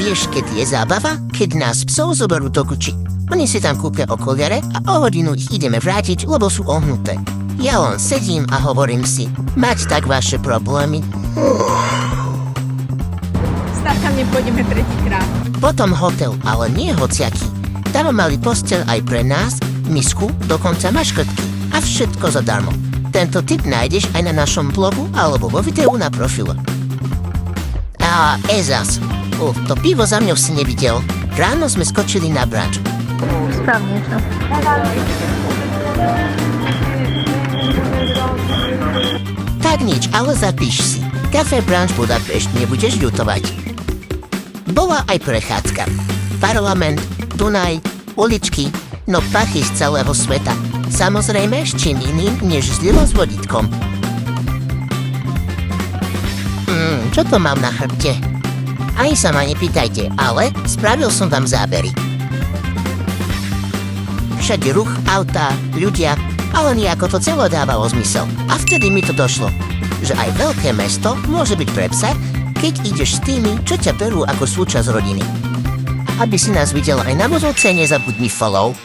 Vieš, keď je zábava? Keď nás psov zoberú do Gucci. Oni si tam kúpia okuliare a o hodinu ich ideme vrátiť, lebo sú ohnuté. Ja len sedím a hovorím si, mať tak vaše problémy. Stavka, nepôjdeme tretíkrát. Potom hotel, ale nie hociaký. Tam mali posteľ aj pre nás, misku, dokonca maškrtky. A všetko zadarmo. Tento tip nájdeš aj na našom blogu alebo vo videu na profile. A Ezas, to pivo za mňou si nevidel. Ráno sme skočili na brunch. Sprav niečo. Tak nič, ale zapíš si. Café Brunch Budapešť, nebudeš ľutovať. Bola aj prechádzka. Parlament, Dunaj, uličky, no pachy z celého sveta. Samozrejme, s čím iným, než s Lilo s vodítkom. Čo to mám na chrbte? Ani sa ma nepýtajte, ale spravil som vám zábery. Všade ruch, autá, ľudia, ale nejako to celé dávalo zmysel. A vtedy mi to došlo, že aj veľké mesto môže byť pre psa, keď ideš s tými, čo ťa berú ako súčasť rodiny. Aby si nás videl aj na budúce, nezabudni follow.